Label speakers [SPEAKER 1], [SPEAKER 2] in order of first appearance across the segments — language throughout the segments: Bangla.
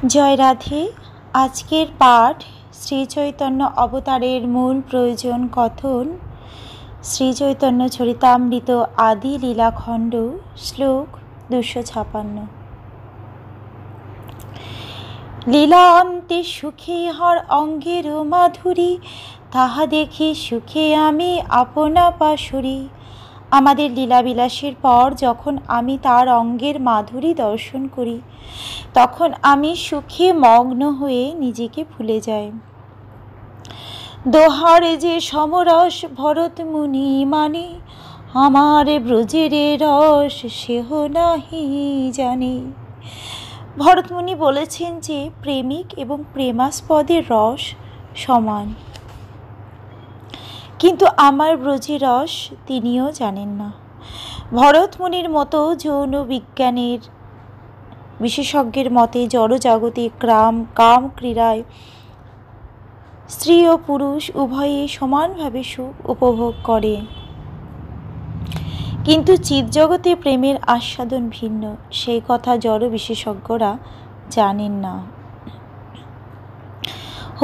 [SPEAKER 1] জয় রাধে। আজকের পাঠ শ্রী চৈতন্য অবতারের মূল প্রয়োজন কথন, শ্রী চৈতন্য চরিতামৃত আদি লীলাখণ্ড, শ্লোক 256। লীলা অন্তে সুখে হর অঙ্গের মাধুরী, তাহা দেখি সুখে আমি আপনা পাশুরি। আমাদের লীলাবিলাসের পর যখন আমি তার অঙ্গের মাধুরী দর্শন করি, তখন আমি সুখে মগ্ন হয়ে নিজেকে ভুলে যাই। দোহারে যে সমরস ভরত মুনি মানে, আমার ব্রজের রস সেহ নাহি জানে। ভরতমুনি বলেছেন যে প্রেমিক এবং প্রেমাস্পদের রস সমান, কিন্তু আমার ব্রজের রস তিনিও জানেন না। ভরতমুনির মতো যৌন বিজ্ঞানের বিশেষজ্ঞের মতে জড়জাগতিক কাম ক্রীড়ায় স্ত্রী ও পুরুষ উভয়ে সমানভাবে সুখ উপভোগ করে, কিন্তু চিৎজগতে প্রেমের আস্বাদন ভিন্ন, সেই কথা জড় বিশেষজ্ঞরা জানেন না।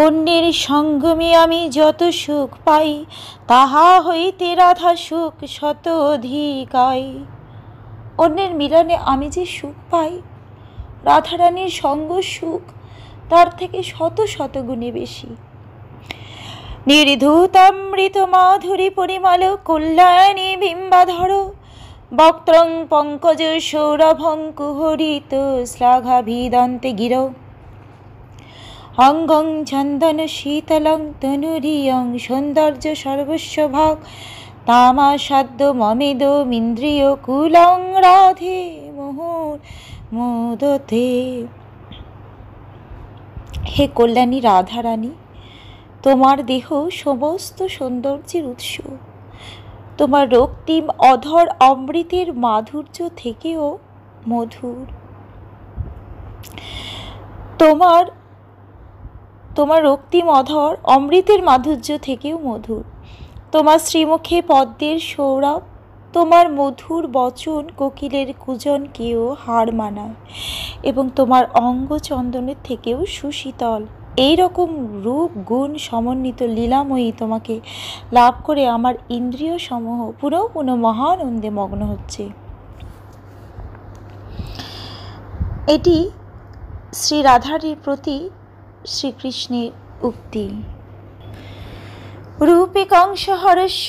[SPEAKER 1] অন্যের সঙ্গমে আমি যত সুখ পাই, তাহা হইতে রাধা সুখ শত অধিকাই। অন্যের মিলনে আমি যে সুখ পাই, রাধারানীর সঙ্গ সুখ তার থেকে শত শত গুণে বেশি। নির্ধূতামৃত মাধুরী পরিমল কল্যাণী বিম্বাধর, বক্ত্রং পঙ্কজ সৌরভং কুহরিত শ্লাঘাভিদন্তে গির। অঙ্গং চন্দন শীতলং তনুরিয়ং সৌন্দর্য সর্বস্ব ভাগ, তামাসাদ্য মমেদ ইন্দ্রিয় কুলং রাধে মোহন মোদতে। হে কল্যাণী রাধারানী, তোমার দেহ সমস্ত সৌন্দর্যের উৎস। তোমার রক্তিম অধর অমৃতের মাধুর্য থেকেও মধুর। তোমার রক্তিম অধর অমৃতের মাধুর্য থেকেও মধুর। তোমার শ্রীমুখে পদ্মের সৌরভ, তোমার মধুর বচন কোকিলের কুজনকেও হার মানায়, এবং তোমার অঙ্গ চন্দনের থেকেও সুশীতল। এই রকম রূপ গুণ সমন্বিত লীলাময়ী তোমাকে লাভ করে আমার ইন্দ্রিয় সমূহ পুনঃ পুনঃ মহানন্দে মগ্ন হচ্ছে। এটি শ্রী রাধারীর প্রতি শ্রীকৃষ্ণের উক্তি। রূপে কংস হরস্য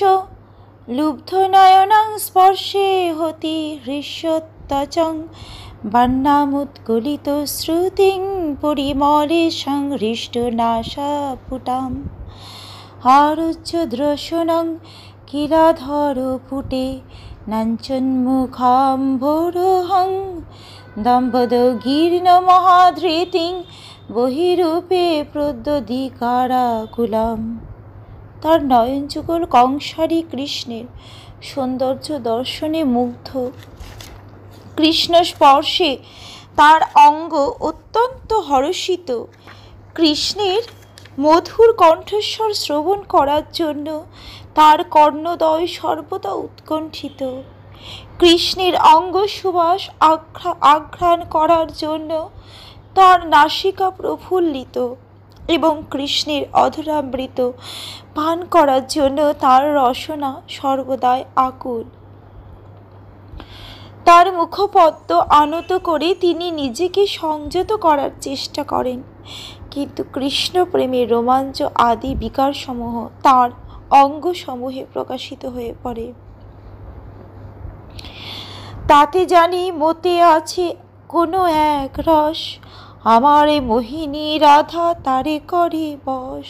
[SPEAKER 1] লুব্ধ নয়নং স্পর্শে হতি হৃষ্যত্বচং, বন্যামুৎকলিত শ্রুতিং পরিমলে সংহৃষ্ট নাসাপুটাম। আরুহ্য দ্রশনং কিলাধর পুটে নাঞ্চন্মুখাম্ভোরহং, দম্পদ গীর্ণ মহাধৃতিং বহিরূপে প্রদ্যোদিকারাকুলাম। তার নয়নযুগল কংসারী কৃষ্ণের সৌন্দর্য দর্শনে মুগ্ধ, কৃষ্ণ স্পর্শে তার অঙ্গ অত্যন্ত হর্ষিত, কৃষ্ণের মধুর কণ্ঠস্বর শ্রবণ করার জন্য তার কর্ণদ্বয় সর্বদা উৎকণ্ঠিত, কৃষ্ণের অঙ্গ সুবাস আঘ্রাণ করার জন্য তার নাসিকা প্রফুল্লিত, এবং কৃষ্ণের অধরামৃত পান করার জন্য তার রসনা সর্বদাই আকুল। তার মুখপদ্ম আনত করে তিনি নিজেকে সংযত করার চেষ্টা করেন, কিন্তু কৃষ্ণ প্রেমের রোমাঞ্চ আদি বিকারসমূহ তার অঙ্গসমূহে প্রকাশিত হয়ে পড়ে। তাতে জানি মতে আছে কোনো এক রস, আমার মোহিনী রাধা তারে করে বশ।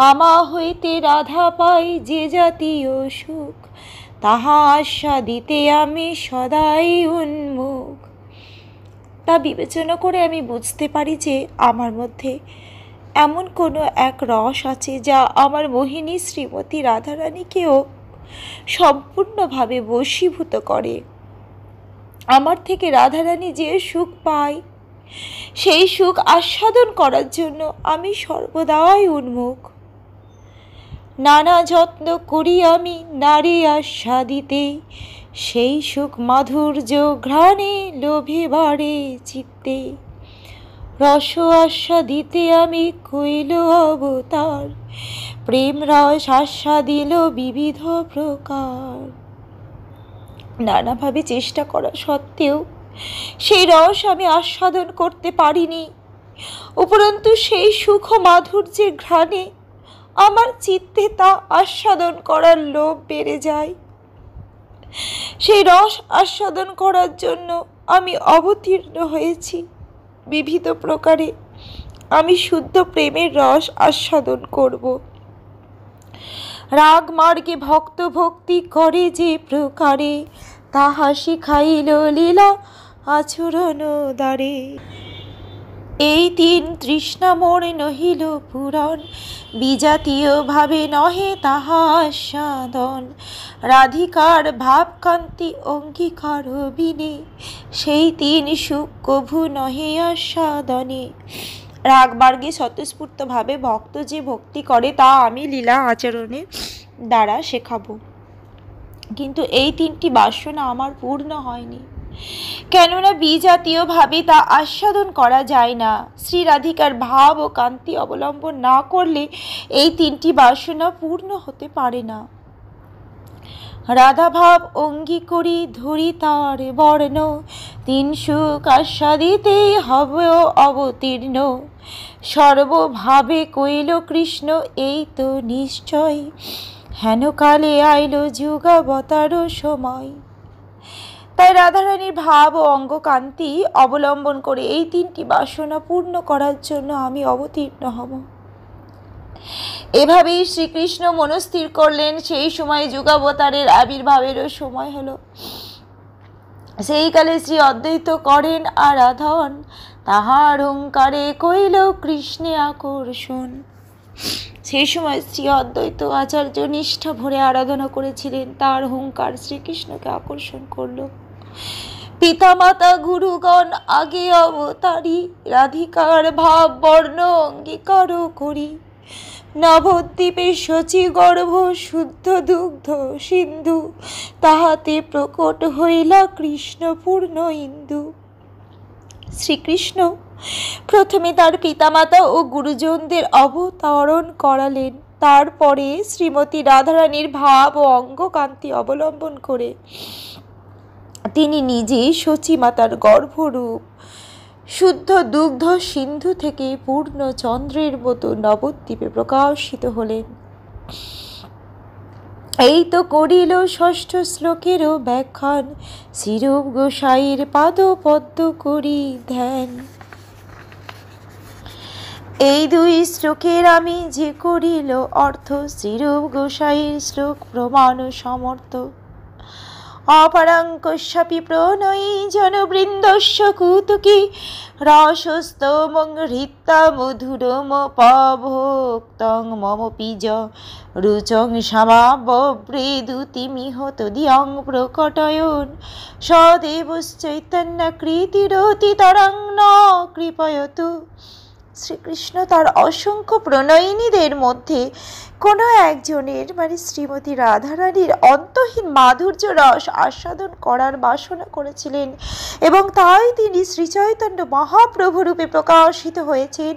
[SPEAKER 1] আমা হইতে রাধা পাই যে জাতীয় সুখ, তাহা আস্বাদিতে আমি সদাই উন্মুখ। তা বিবেচনা করে আমি বুঝতে পারি যে আমার মধ্যে এমন কোনো এক রস আছে যা আমার মোহিনী শ্রীমতী রাধারানীকেও সম্পূর্ণভাবে বশীভূত করে। আমার থেকে রাধারানী যে সুখ পায়, সেই সুখ আস্বাদন করার জন্য আমি সর্বদাই উন্মুখ। নানা যত্ন করি আমি নারী আস্বাদিতে, সেই সুখ মাধুর্য ঘ্রাণে লোভে বাড়ে চিত্তে। রস আস্বাদিতে আমি কইল অবতার, প্রেম রস আস্বাদিল বিবিধ প্রকার। নানাভাবে চেষ্টা করা সত্ত্বেও সেই রস আমি আস্বাদন করতে পারিনি। উপরন্তু সেই সুখ মাধুর্যের ঘ্রাণে আমার চিত্তে তা আস্বাদন করার লোভ বেড়ে যায়। সেই রস আস্বাদন করার জন্য আমি অবতীর্ণ হয়েছি বিবিধ প্রকারে। আমি শুদ্ধ প্রেমের রস আস্বাদন করব। রাগ মার্গে ভক্ত ভক্তি করে যে প্রকারে, তাহা শিখাইল লীলা আচরণ দ্বারে। এই তিন তৃষ্ণা মোর নহিল পূরণ, বিজাতীয় ভাবে নহে তাহা আস্বাদন। রাধিকার ভাবকান্তি অঙ্গীকার বিনে, সেই তিন সুখ কভু নহে আস্বাদনে। রাগ মার্গে স্বতঃস্ফূর্ত ভাবে ভক্ত যে ভক্তি করে তা আমি লীলা আচরণের দ্বারা শেখাবো, কিন্তু এই তিনটি বাসনা আমার পূর্ণ হয়নি, কেননা বিজাতীয় ভাবে তা আস্বাদন করা যায় না। শ্রী রাধিকার ভাব ও কান্তি অবলম্বন না করলে এই তিনটি বাসনা পূর্ণ হতে পারে না। রাধা ভাব অঙ্গী করি ধরি তার বর্ণ, তিন সুখ আস্বাদিতে হবে অবতীর্ণ। সর্বভাবে কইল কৃষ্ণ এই তো নিশ্চয়, হেন কালে আইল যুগাবতার সময়। তাই রাধারানীর ভাব ও অঙ্গকান্তি অবলম্বন করে এই তিনটি বাসনা পূর্ণ করার জন্য আমি অবতীর্ণ হব। এভাবেই শ্রীকৃষ্ণ মনস্থির করলেন। সেই সময় যুগাবতারের আবির্ভাবেরও সময় হলো। সেই কালে শ্রী অদ্বৈত করেন আরাধন, তাহার হুঙ্কারে কইল কৃষ্ণে আকর্ষণ। সেই সময় শ্রী অদ্বৈত আচার্য নিষ্ঠা ভরে আরাধনা করেছিলেন, তার হুঙ্কার শ্রীকৃষ্ণকে আকর্ষণ করলো। পিতামাতা গুরুগণ আগে অবতারি, রাধিকার ভাব বর্ণ অঙ্গীকার করি। নবদ্বীপে শচী গর্ভ শুদ্ধ দুগ্ধ সিন্ধু, তাহাতে প্রকট হইলা কৃষ্ণ পূর্ণ ইন্দু। শ্রীকৃষ্ণ প্রথমে তার পিতামাতা ও গুরুজনদের অবতরণ করালেন, তারপরে শ্রীমতী রাধারানীর ভাব ও অঙ্গকান্তি অবলম্বন করে তিনি নিজে শচী মাতার গর্ভরূপ শুদ্ধ দুগ্ধ সিন্ধু থেকে পূর্ণ চন্দ্রের মতো নবদ্বীপে প্রকাশিত হলেন। এই তো করিল ষষ্ঠ শ্লোকেরও ব্যাখ্যান, শ্রীরূপ গোসাইয়ের পাদ পদ্ম করি ধ্যান। এই দুই শ্লোকের আমি যে করিল অর্থ, শ্রীরূপ গোসাইয়ের শ্লোক প্রমাণ সমর্থ। অপরাঙ্কস্যাপি প্রণয়ী জনবৃন্দস্য কৌতুকী, রসস্তমং হৃত্তা মধুরমপভোক্তং মম পিজ রুচং সমাবব্রেদুতিমিহ তদিয়ং প্রকটয়ন, সদেবশ্চৈতন্যকৃতিরতি তরং ন কৃপয়তু। শ্রীকৃষ্ণ তার অসংখ্য প্রণয়িনীদের মধ্যে কোনো একজনের মানে শ্রীমতী রাধারানীর অন্তহীন মাধুর্য রস আস্বাদন করার বাসনা করেছিলেন, এবং তাই তিনি শ্রীচৈতন্য মহাপ্রভু রূপে প্রকাশিত হয়েছেন।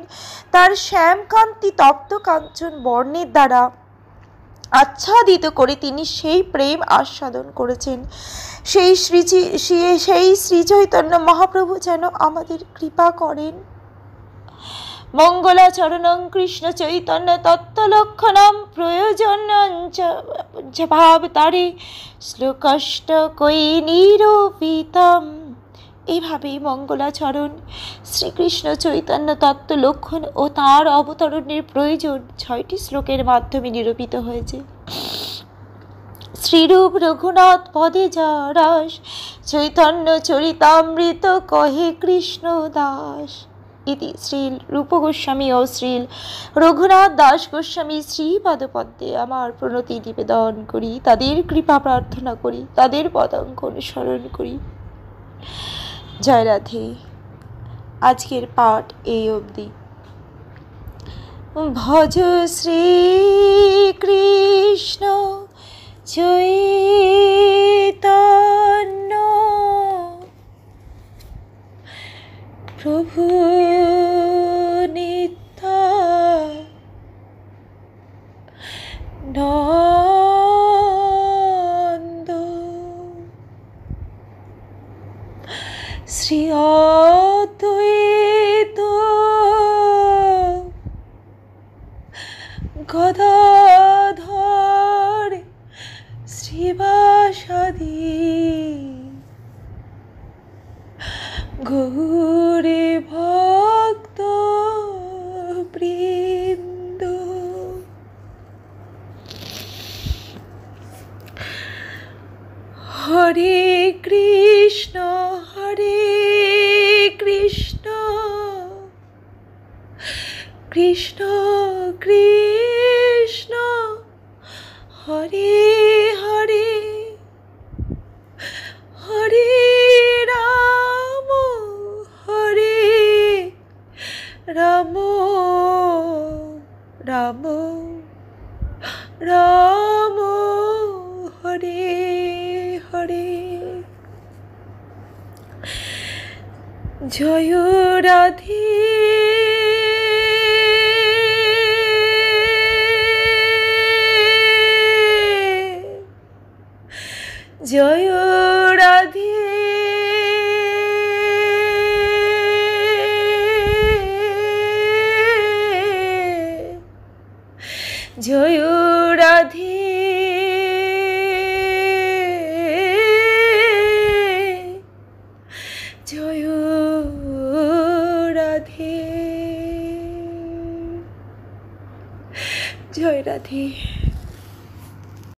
[SPEAKER 1] তার শ্যামকান্তি তপ্ত কাঞ্চন বর্ণের দ্বারা আচ্ছাদিত করে তিনি সেই প্রেম আস্বাদন করেছেন। সেই শ্রীচৈতন্য মহাপ্রভু যেন আমাদের কৃপা করেন। মঙ্গলাচরণং কৃষ্ণ চৈতন্য তত্ত্বলক্ষণম প্রয়োজন ভাবতারে শ্লোকষ্ট কই নিরূপিতম। এইভাবেই মঙ্গলাচরণ শ্রীকৃষ্ণ চৈতন্য তত্ত্ব লক্ষণ ও তার অবতরণের প্রয়োজন 6টি শ্লোকের মাধ্যমে নিরূপিত হয়েছে। শ্রীরূপ রঘুনাথ পদে যা রস, চৈতন্য চরিতামৃত কহে কৃষ্ণ দাস। ইতি শ্রী রূপ গোস্বামী ও শ্রী রঘুনাথ দাস গোস্বামী শ্রীপাদপদ্মে আমার প্রণতি নিবেদন করি, তাদের কৃপা প্রার্থনা করি, তাদের পদাঙ্ক অনুসরণ করি। জয় রাধে। আজকের পাঠ এই অবধি। ভজ শ্রী কৃষ্ণ চৈতন্য প্রভু ভক্ত বৃন্দ। হরে কৃষ্ণ কৃষ্ণ কৃষ্ণ হরে হরে, হরে রাম রাম রাম রাম হরে হরে। জয় রাধে জয় রাধে জয় রাধে জয় রাধে জয় রাধে।